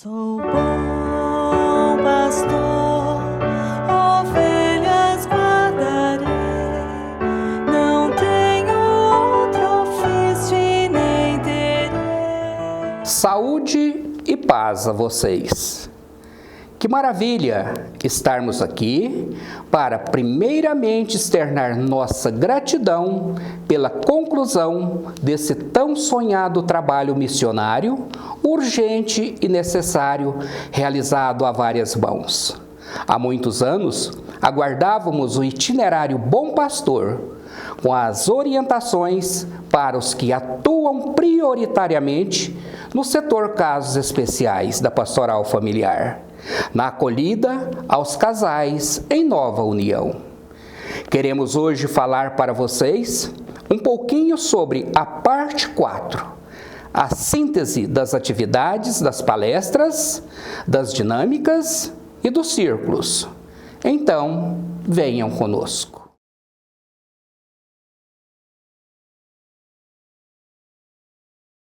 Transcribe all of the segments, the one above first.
Sou bom pastor, ovelhas guardarei, não tenho outro ofício e nem terei. Saúde e paz a vocês. Que maravilha estarmos aqui para primeiramente externar nossa gratidão pela conclusão desse tão sonhado trabalho missionário, urgente e necessário, realizado a várias mãos. Há muitos anos, aguardávamos o itinerário Bom Pastor, com as orientações para os que atuam prioritariamente no setor casos especiais da pastoral familiar, na acolhida aos casais em nova união. Queremos hoje falar para vocês um pouquinho sobre a parte 4, a síntese das atividades das palestras, das dinâmicas e dos círculos. Então, venham conosco.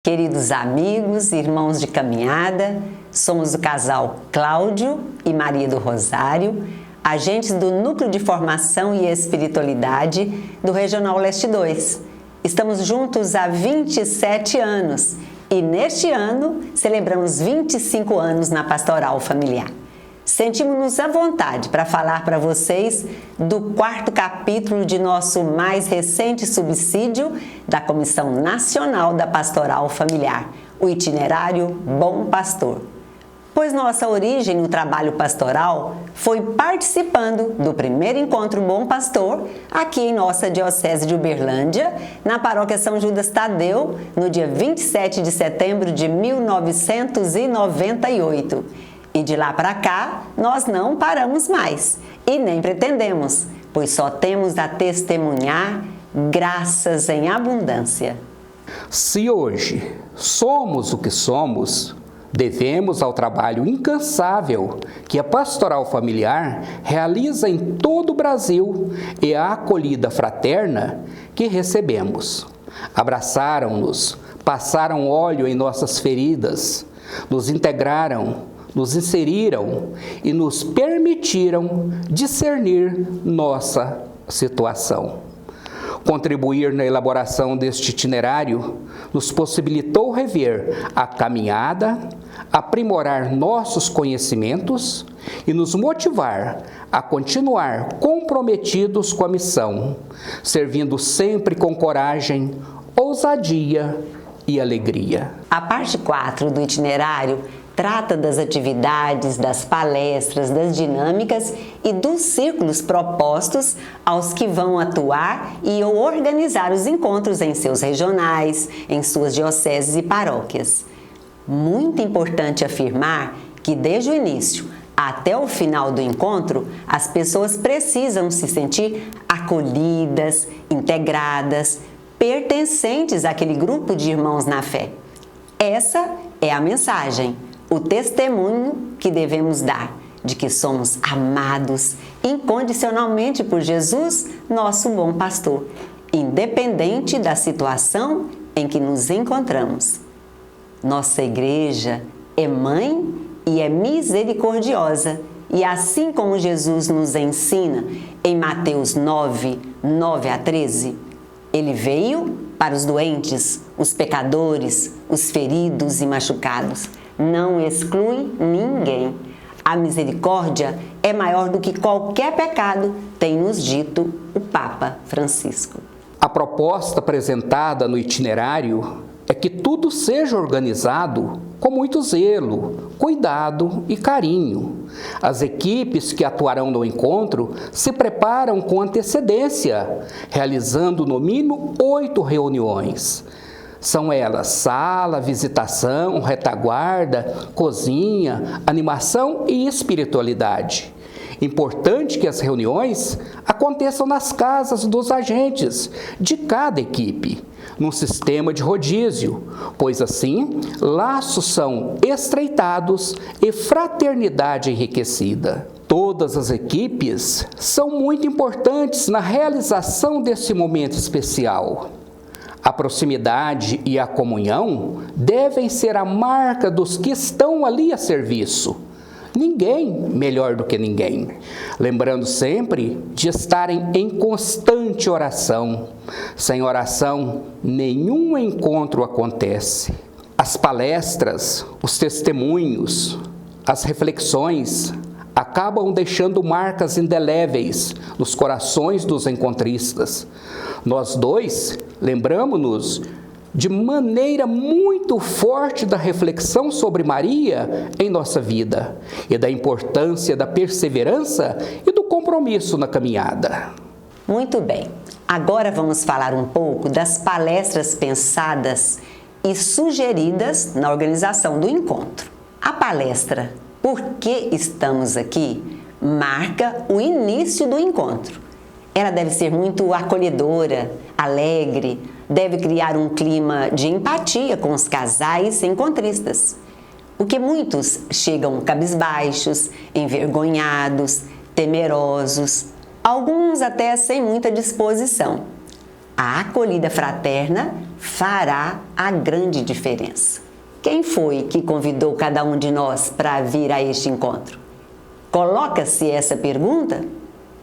Queridos amigos, irmãos de caminhada, somos o casal Cláudio e Maria do Rosário, agentes do Núcleo de Formação e Espiritualidade do Regional Leste 2. Estamos juntos há 27 anos e neste ano celebramos 25 anos na Pastoral Familiar. Sentimos-nos à vontade para falar para vocês do 4º capítulo de nosso mais recente subsídio da Comissão Nacional da Pastoral Familiar, o itinerário Bom Pastor. Pois nossa origem no trabalho pastoral foi participando do primeiro encontro Bom Pastor aqui em nossa Diocese de Uberlândia, na Paróquia São Judas Tadeu, no dia 27 de setembro de 1998. E de lá para cá, nós não paramos mais e nem pretendemos, pois só temos a testemunhar graças em abundância. Se hoje somos o que somos, devemos ao trabalho incansável que a Pastoral Familiar realiza em todo o Brasil e à acolhida fraterna que recebemos. Abraçaram-nos, passaram óleo em nossas feridas, nos integraram, nos inseriram e nos permitiram discernir nossa situação. Contribuir na elaboração deste itinerário nos possibilitou rever a caminhada, aprimorar nossos conhecimentos e nos motivar a continuar comprometidos com a missão, servindo sempre com coragem, ousadia e alegria. A parte 4 do itinerário trata das atividades, das palestras, das dinâmicas e dos círculos propostos aos que vão atuar e ou organizar os encontros em seus regionais, em suas dioceses e paróquias. Muito importante afirmar que desde o início até o final do encontro, as pessoas precisam se sentir acolhidas, integradas, pertencentes àquele grupo de irmãos na fé. Essa é a mensagem, o testemunho que devemos dar de que somos amados incondicionalmente por Jesus, nosso bom pastor, independente da situação em que nos encontramos. Nossa igreja é mãe e é misericordiosa, e assim como Jesus nos ensina em Mateus 9, 9 a 13, Ele veio para os doentes, os pecadores, os feridos e machucados. Não exclui ninguém. A misericórdia é maior do que qualquer pecado, tem nos dito o Papa Francisco. A proposta apresentada no itinerário é que tudo seja organizado com muito zelo, cuidado e carinho. As equipes que atuarão no encontro se preparam com antecedência, realizando no mínimo 8 reuniões. São elas sala, visitação, retaguarda, cozinha, animação e espiritualidade. Importante que as reuniões aconteçam nas casas dos agentes de cada equipe, num sistema de rodízio, pois assim laços são estreitados e fraternidade enriquecida. Todas as equipes são muito importantes na realização desse momento especial. A proximidade e a comunhão devem ser a marca dos que estão ali a serviço. Ninguém melhor do que ninguém. Lembrando sempre de estarem em constante oração. Sem oração, nenhum encontro acontece. As palestras, os testemunhos, as reflexões acabam deixando marcas indeléveis nos corações dos encontristas. Nós dois lembramos-nos de maneira muito forte da reflexão sobre Maria em nossa vida e da importância da perseverança e do compromisso na caminhada. Muito bem, agora vamos falar um pouco das palestras pensadas e sugeridas na organização do encontro. A palestra Por que estamos aqui marca o início do encontro. Ela deve ser muito acolhedora, alegre, deve criar um clima de empatia com os casais encontristas, porque muitos chegam cabisbaixos, envergonhados, temerosos, alguns até sem muita disposição. A acolhida fraterna fará a grande diferença. Quem foi que convidou cada um de nós para vir a este encontro? Coloca-se essa pergunta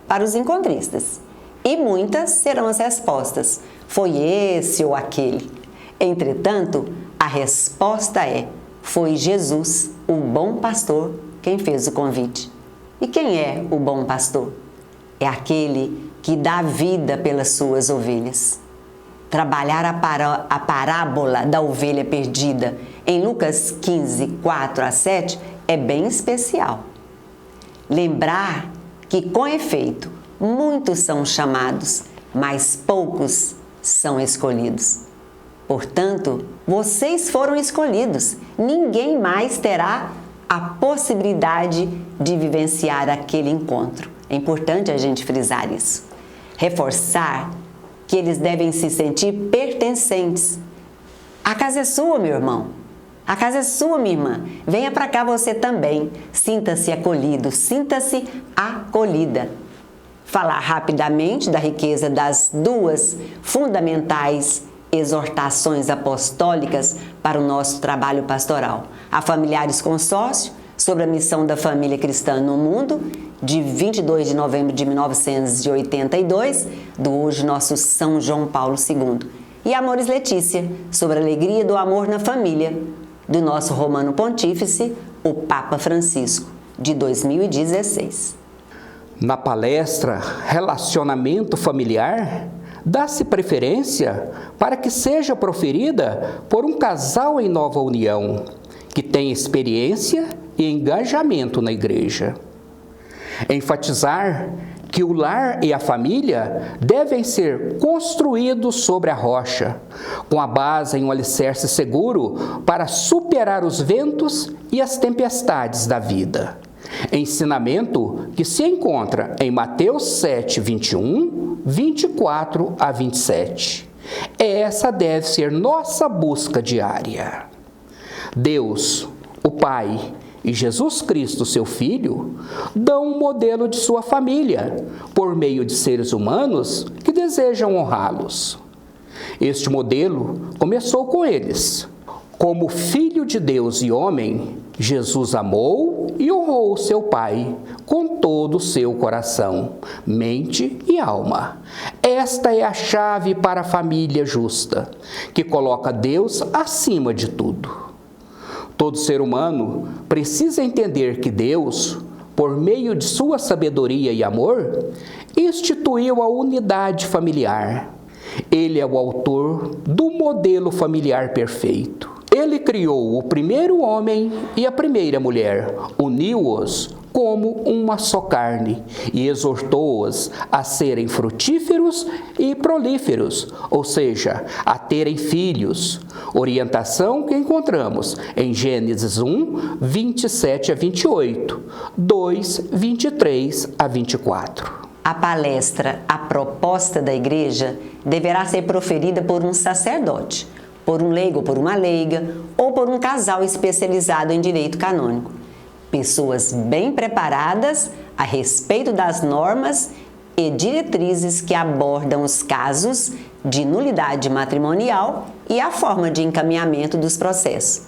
para os encontristas e muitas serão as respostas. Foi esse ou aquele. Entretanto, a resposta é: foi Jesus, o bom pastor, quem fez o convite. E quem é o bom pastor? É aquele que dá vida pelas suas ovelhas. Trabalhar a parábola da ovelha perdida em Lucas 15, 4 a 7 é bem especial. Lembrar que, com efeito, muitos são chamados, mas poucos são escolhidos. Portanto, vocês foram escolhidos. Ninguém mais terá a possibilidade de vivenciar aquele encontro. É importante a gente frisar isso. Reforçar que eles devem se sentir pertencentes. A casa é sua, meu irmão. A casa é sua, minha irmã. Venha para cá você também. Sinta-se acolhido, sinta-se acolhida. Falar rapidamente da riqueza das duas fundamentais exortações apostólicas para o nosso trabalho pastoral. A Familiares Consórcio, sobre a missão da família cristã no mundo, de 22 de novembro de 1982, do hoje nosso São João Paulo II. E Amores Letícia, sobre a alegria do amor na família, do nosso Romano Pontífice, o Papa Francisco, de 2016. Na palestra Relacionamento Familiar, dá-se preferência para que seja proferida por um casal em nova união, que tem experiência e engajamento na igreja. Enfatizar que o lar e a família devem ser construídos sobre a rocha, com a base em um alicerce seguro para superar os ventos e as tempestades da vida. Ensinamento que se encontra em Mateus 7, 21, 24 a 27. Essa deve ser nossa busca diária. Deus, o Pai, e Jesus Cristo, seu Filho, dão um modelo de sua família, por meio de seres humanos que desejam honrá-los. Este modelo começou com eles. Como Filho de Deus e homem, Jesus amou e honrou seu Pai com todo o seu coração, mente e alma. Esta é a chave para a família justa, que coloca Deus acima de tudo. Todo ser humano precisa entender que Deus, por meio de sua sabedoria e amor, instituiu a unidade familiar. Ele é o autor do modelo familiar perfeito. Ele criou o primeiro homem e a primeira mulher, uniu-os como uma só carne e exortou-os a serem frutíferos e prolíferos, ou seja, a terem filhos. Orientação que encontramos em Gênesis 1, 27 a 28, 2, 23 a 24. A palestra A Proposta da Igreja deverá ser proferida por um sacerdote, por um leigo ou por uma leiga, ou por um casal especializado em direito canônico. Pessoas bem preparadas a respeito das normas e diretrizes que abordam os casos de nulidade matrimonial e a forma de encaminhamento dos processos,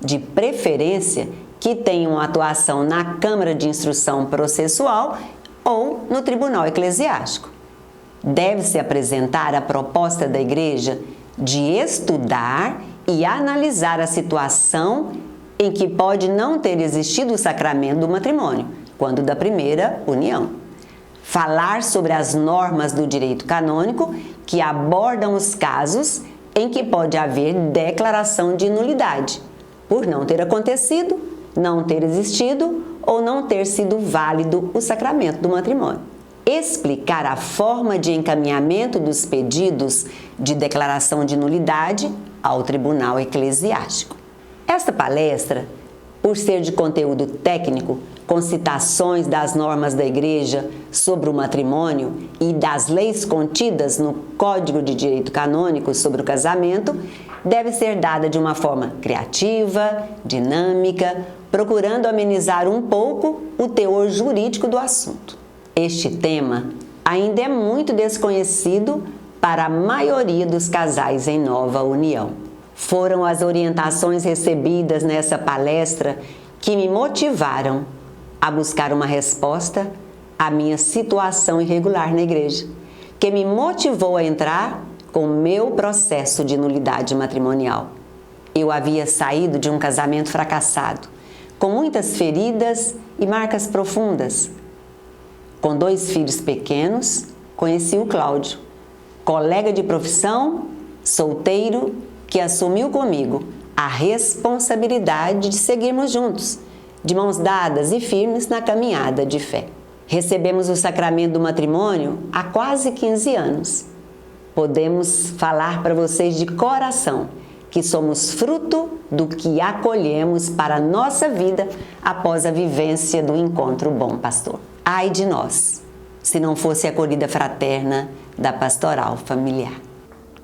de preferência que tenham atuação na Câmara de Instrução Processual ou no Tribunal Eclesiástico. Deve-se apresentar a proposta da Igreja de estudar e analisar a situação em que pode não ter existido o sacramento do matrimônio, quando da primeira união. Falar sobre as normas do direito canônico que abordam os casos em que pode haver declaração de nulidade, por não ter acontecido, não ter existido ou não ter sido válido o sacramento do matrimônio. Explicar a forma de encaminhamento dos pedidos de declaração de nulidade ao Tribunal Eclesiástico. Esta palestra, por ser de conteúdo técnico, com citações das normas da Igreja sobre o matrimônio e das leis contidas no Código de Direito Canônico sobre o casamento, deve ser dada de uma forma criativa, dinâmica, procurando amenizar um pouco o teor jurídico do assunto. Este tema ainda é muito desconhecido para a maioria dos casais em nova união. Foram as orientações recebidas nessa palestra que me motivaram a buscar uma resposta à minha situação irregular na igreja, que me motivou a entrar com o meu processo de nulidade matrimonial. Eu havia saído de um casamento fracassado, com muitas feridas e marcas profundas. Com 2 filhos pequenos, conheci o Cláudio, colega de profissão, solteiro, que assumiu comigo a responsabilidade de seguirmos juntos, de mãos dadas e firmes na caminhada de fé. Recebemos o sacramento do matrimônio há quase 15 anos. Podemos falar para vocês de coração que somos fruto do que acolhemos para a nossa vida após a vivência do encontro Bom Pastor. Ai de nós, se não fosse a acolhida fraterna da pastoral familiar.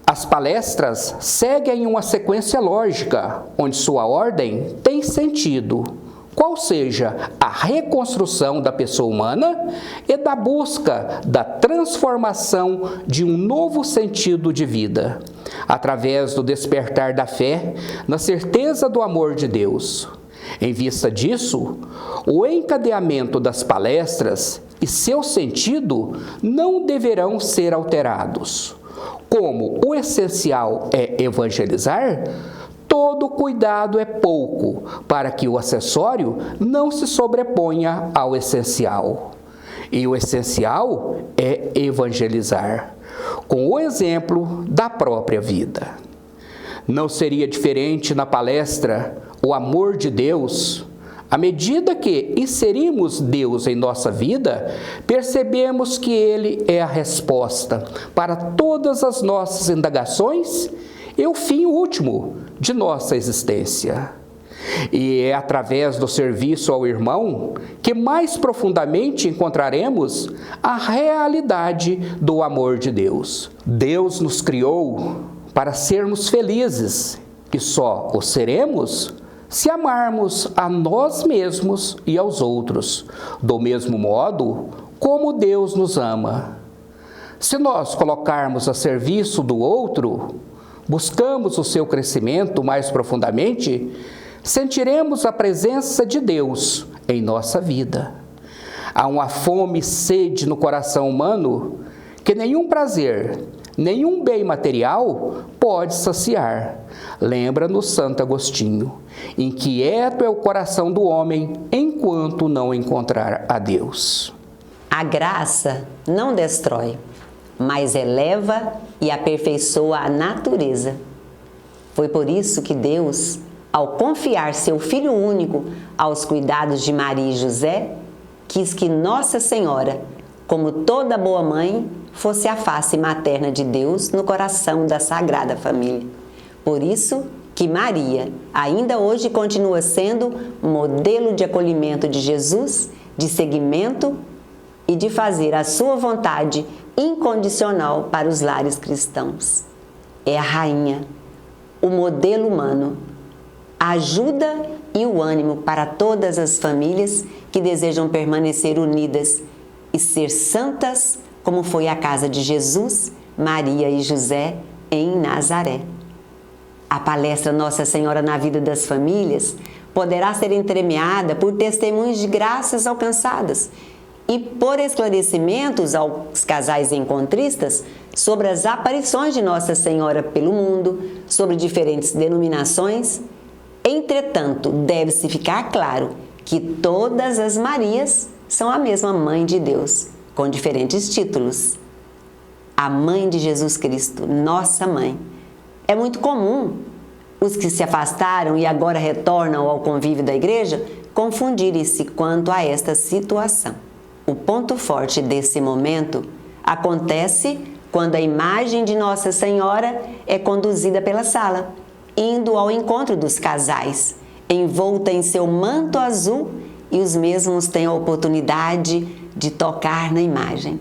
As palestras seguem uma sequência lógica, onde sua ordem tem sentido, qual seja a reconstrução da pessoa humana e da busca da transformação de um novo sentido de vida, através do despertar da fé na certeza do amor de Deus. Em vista disso, o encadeamento das palestras e seu sentido não deverão ser alterados. Como o essencial é evangelizar, todo cuidado é pouco para que o acessório não se sobreponha ao essencial. E o essencial é evangelizar, com o exemplo da própria vida. Não seria diferente na palestra O Amor de Deus. À medida que inserimos Deus em nossa vida, percebemos que Ele é a resposta para todas as nossas indagações e o fim último de nossa existência. E é através do serviço ao irmão que mais profundamente encontraremos a realidade do amor de Deus. Deus nos criou para sermos felizes e só o seremos se amarmos a nós mesmos e aos outros, do mesmo modo como Deus nos ama. Se nós colocarmos a serviço do outro, buscamos o seu crescimento mais profundamente, sentiremos a presença de Deus em nossa vida. Há uma fome e sede no coração humano que nenhum prazer, nenhum bem material pode saciar. Lembra-nos Santo Agostinho: inquieto é o coração do homem enquanto não encontrar a Deus. A graça não destrói, mas eleva e aperfeiçoa a natureza. Foi por isso que Deus, ao confiar seu Filho único aos cuidados de Maria e José, quis que Nossa Senhora, como toda boa mãe, fosse a face materna de Deus no coração da Sagrada Família. Por isso que Maria ainda hoje continua sendo modelo de acolhimento de Jesus, de seguimento e de fazer a sua vontade incondicional para os lares cristãos. É a rainha, o modelo humano, a ajuda e o ânimo para todas as famílias que desejam permanecer unidas e ser santas, como foi a casa de Jesus, Maria e José em Nazaré. A palestra Nossa Senhora na Vida das Famílias poderá ser entremeada por testemunhos de graças alcançadas e por esclarecimentos aos casais encontristas sobre as aparições de Nossa Senhora pelo mundo, sobre diferentes denominações. Entretanto, deve-se ficar claro que todas as Marias são a mesma Mãe de Deus, com diferentes títulos. A Mãe de Jesus Cristo, nossa Mãe. É muito comum os que se afastaram e agora retornam ao convívio da igreja confundirem-se quanto a esta situação. O ponto forte desse momento acontece quando a imagem de Nossa Senhora é conduzida pela sala, indo ao encontro dos casais, envolta em seu manto azul, e os mesmos têm a oportunidade de tocar na imagem.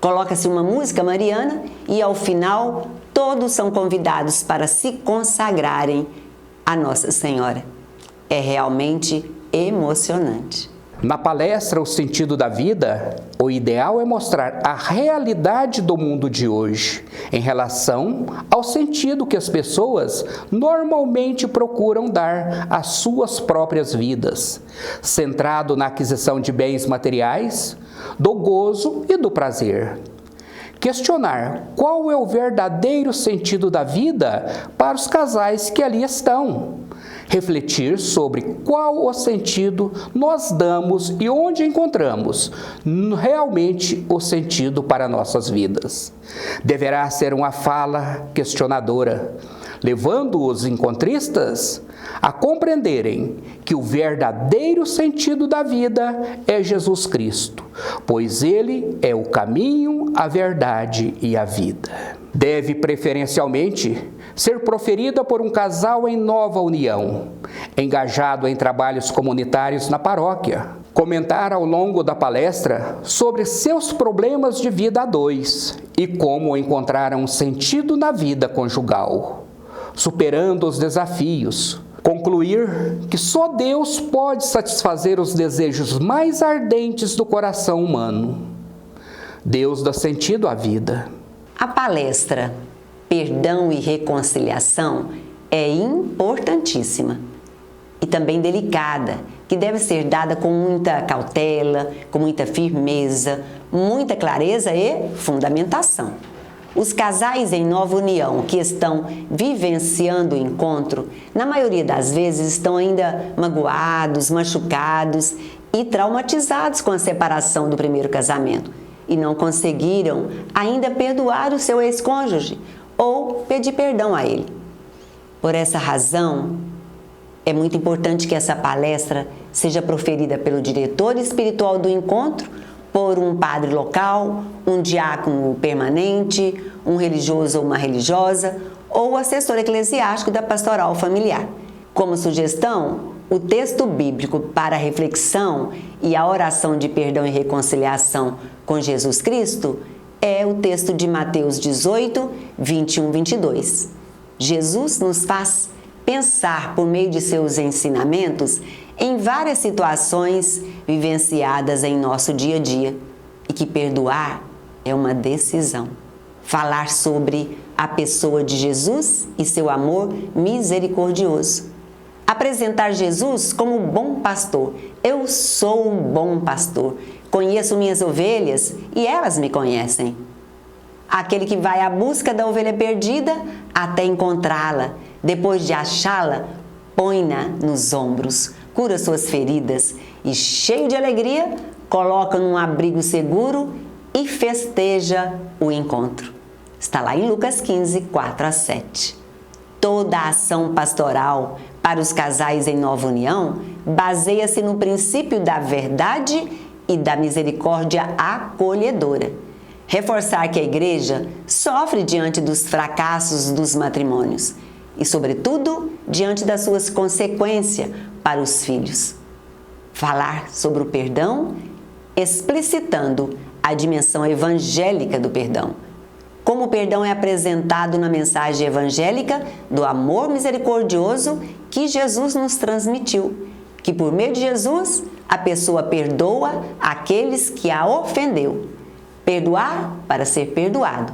Coloca-se uma música mariana e, ao final, todos são convidados para se consagrarem a Nossa Senhora. É realmente emocionante. Na palestra O Sentido da Vida, o ideal é mostrar a realidade do mundo de hoje em relação ao sentido que as pessoas normalmente procuram dar às suas próprias vidas, centrado na aquisição de bens materiais, do gozo e do prazer. Questionar qual é o verdadeiro sentido da vida para os casais que ali estão. Refletir sobre qual o sentido nós damos e onde encontramos realmente o sentido para nossas vidas. Deverá ser uma fala questionadora, levando os encontristas a compreenderem que o verdadeiro sentido da vida é Jesus Cristo, pois Ele é o caminho, a verdade e a vida. Deve preferencialmente ser proferida por um casal em nova união, engajado em trabalhos comunitários na paróquia. Comentar ao longo da palestra sobre seus problemas de vida a dois e como encontraram sentido na vida conjugal, superando os desafios. Concluir que só Deus pode satisfazer os desejos mais ardentes do coração humano. Deus dá sentido à vida. A palestra Perdão e Reconciliação é importantíssima e também delicada, que deve ser dada com muita cautela, com muita firmeza, muita clareza e fundamentação. Os casais em nova união que estão vivenciando o encontro, na maioria das vezes estão ainda magoados, machucados e traumatizados com a separação do primeiro casamento e não conseguiram ainda perdoar o seu ex-cônjuge ou pedir perdão a ele. Por essa razão, é muito importante que essa palestra seja proferida pelo diretor espiritual do encontro, por um padre local, um diácono permanente, um religioso ou uma religiosa, ou assessor eclesiástico da pastoral familiar. Como sugestão, o texto bíblico para a reflexão e a oração de perdão e reconciliação com Jesus Cristo é o texto de Mateus 18, 21, 22. Jesus nos faz pensar por meio de seus ensinamentos em várias situações vivenciadas em nosso dia a dia e que perdoar é uma decisão. Falar sobre a pessoa de Jesus e seu amor misericordioso. Apresentar Jesus como bom pastor. Eu sou um bom pastor. Conheço minhas ovelhas e elas me conhecem. Aquele que vai à busca da ovelha perdida até encontrá-la. Depois de achá-la, põe-na nos ombros, cura suas feridas e, cheio de alegria, coloca num abrigo seguro e festeja o encontro. Está lá em Lucas 15, 4 a 7. Toda a ação pastoral para os casais em nova união baseia-se no princípio da verdade e da misericórdia acolhedora. Reforçar que a igreja sofre diante dos fracassos dos matrimônios e, sobretudo, diante das suas consequências para os filhos. Falar sobre o perdão, explicitando a dimensão evangélica do perdão. Como o perdão é apresentado na mensagem evangélica do amor misericordioso que Jesus nos transmitiu, que por meio de Jesus a pessoa perdoa aqueles que a ofendeu. Perdoar para ser perdoado.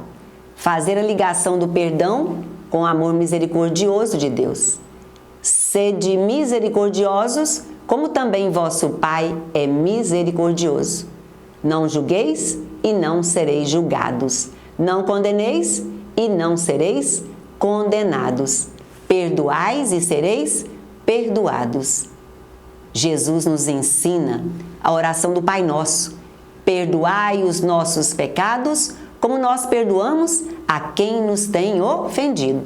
fazer a ligação do perdão com o amor misericordioso de Deus. Sede misericordiosos, como também vosso Pai é misericordioso. Não julgueis e não sereis julgados. Não condeneis e não sereis condenados. Perdoais e sereis perdoados. Jesus nos ensina a oração do Pai Nosso. Perdoai os nossos pecados, como nós perdoamos a quem nos tem ofendido.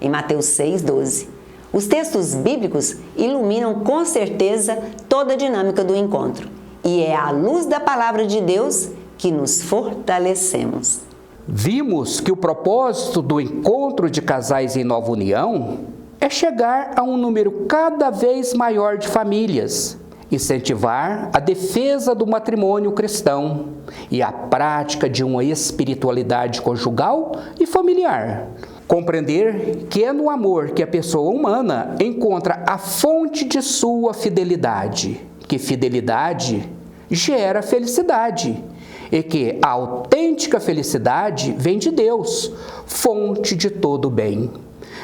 Em Mateus 6,12. Os textos bíblicos iluminam com certeza toda a dinâmica do encontro. E é à luz da palavra de Deus que nos fortalecemos. Vimos que o propósito do encontro de casais em nova união é chegar a um número cada vez maior de famílias, incentivar a defesa do matrimônio cristão e a prática de uma espiritualidade conjugal e familiar. Compreender que é no amor que a pessoa humana encontra a fonte de sua fidelidade, que fidelidade gera felicidade e que a autêntica felicidade vem de Deus, fonte de todo bem.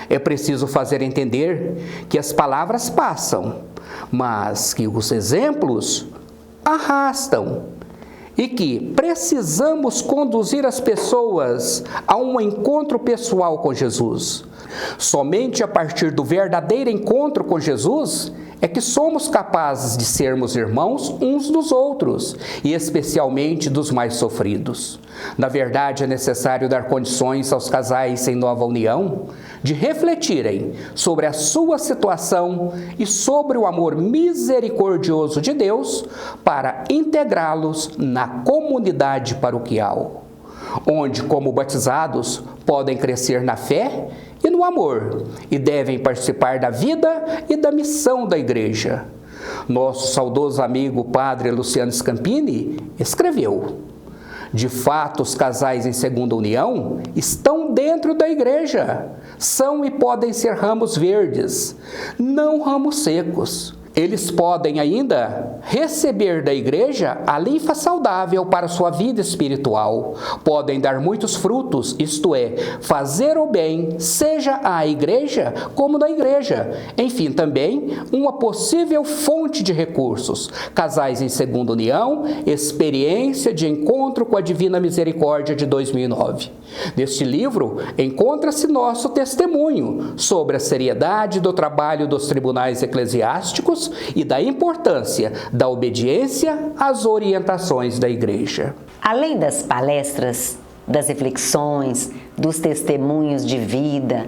É preciso fazer entender que as palavras passam, mas que os exemplos arrastam e que precisamos conduzir as pessoas a um encontro pessoal com Jesus. Somente a partir do verdadeiro encontro com Jesus é que somos capazes de sermos irmãos uns dos outros, e especialmente dos mais sofridos. Na verdade, é necessário dar condições aos casais em nova união de refletirem sobre a sua situação e sobre o amor misericordioso de Deus para integrá-los na comunidade paroquial, onde, como batizados, podem crescer na fé e no amor, e devem participar da vida e da missão da igreja. Nosso saudoso amigo Padre Luciano Scampini escreveu: de fato, os casais em segunda união estão dentro da igreja. São e podem ser ramos verdes, não ramos secos. Eles podem ainda receber da igreja a linfa saudável para sua vida espiritual. Podem dar muitos frutos, isto é, fazer o bem, seja à igreja como na igreja. Enfim, também uma possível fonte de recursos. Casais em segunda união, experiência de encontro com a Divina Misericórdia de 2009. Neste livro, encontra-se nosso testemunho sobre a seriedade do trabalho dos tribunais eclesiásticos e da importância da obediência às orientações da Igreja. Além das palestras, das reflexões, dos testemunhos de vida,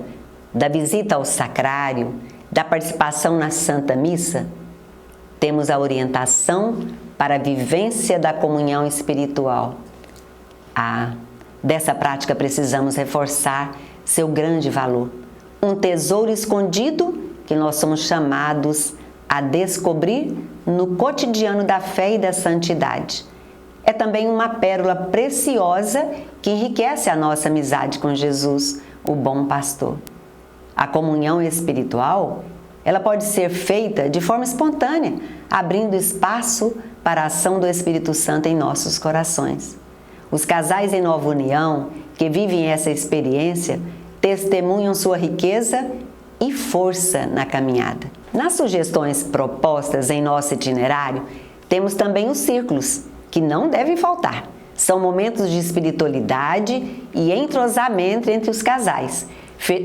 da visita ao sacrário, da participação na Santa Missa, temos a orientação para a vivência da comunhão espiritual. Dessa prática precisamos reforçar seu grande valor, um tesouro escondido que nós somos chamados a descobrir no cotidiano da fé e da santidade. É também uma pérola preciosa que enriquece a nossa amizade com Jesus, o bom pastor. A comunhão espiritual, ela pode ser feita de forma espontânea, abrindo espaço para a ação do Espírito Santo em nossos corações. Os casais em nova união que vivem essa experiência testemunham sua riqueza e força na caminhada. Nas sugestões propostas em nosso itinerário, temos também os círculos, que não devem faltar. São momentos de espiritualidade e entrosamento entre os casais,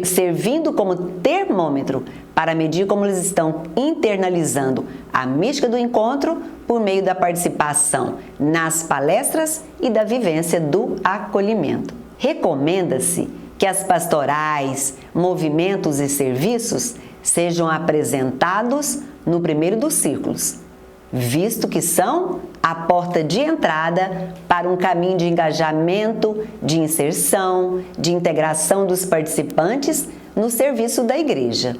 servindo como termômetro para medir como eles estão internalizando a mística do encontro por meio da participação nas palestras e da vivência do acolhimento. Recomenda-se que as pastorais, movimentos e serviços sejam apresentados no primeiro dos círculos, visto que são a porta de entrada para um caminho de engajamento, de inserção, de integração dos participantes no serviço da igreja.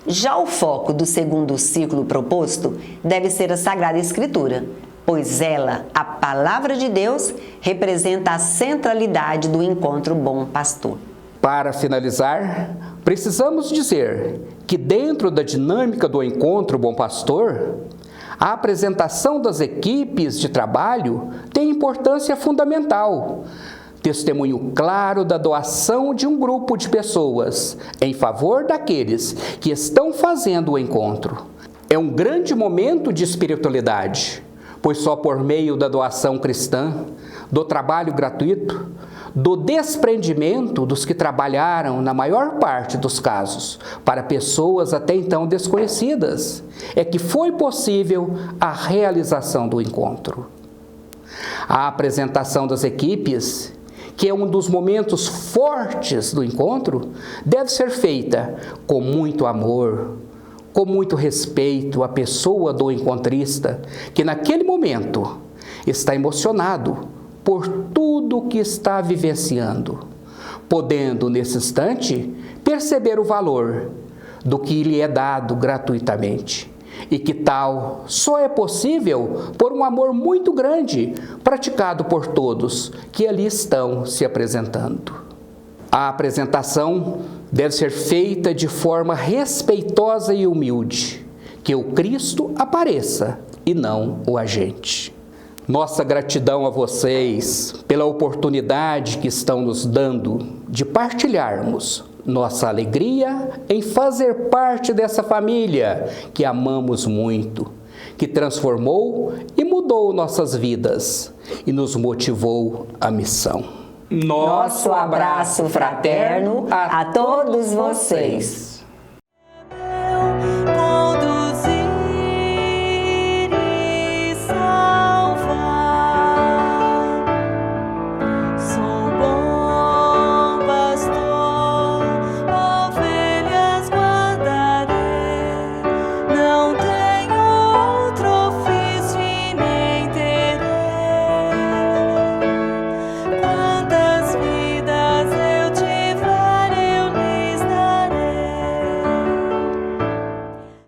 Já o foco do segundo ciclo proposto deve ser a Sagrada Escritura, pois ela, a Palavra de Deus, representa a centralidade do encontro bom pastor. Para finalizar, precisamos dizer que dentro da dinâmica do encontro bom pastor, a apresentação das equipes de trabalho tem importância fundamental, testemunho claro da doação de um grupo de pessoas em favor daqueles que estão fazendo o encontro. É um grande momento de espiritualidade, pois só por meio da doação cristã, do trabalho gratuito, do desprendimento dos que trabalharam, na maior parte dos casos, para pessoas até então desconhecidas, é que foi possível a realização do encontro. A apresentação das equipes, que é um dos momentos fortes do encontro, deve ser feita com muito amor, com muito respeito à pessoa do encontrista, que naquele momento está emocionado por tudo que está vivenciando, podendo, nesse instante, perceber o valor do que lhe é dado gratuitamente, e que tal só é possível por um amor muito grande praticado por todos que ali estão se apresentando. A apresentação deve ser feita de forma respeitosa e humilde, que o Cristo apareça e não o agente. Nossa gratidão a vocês pela oportunidade que estão nos dando de partilharmos nossa alegria em fazer parte dessa família que amamos muito, que transformou e mudou nossas vidas e nos motivou à missão. Nosso abraço fraterno a todos vocês.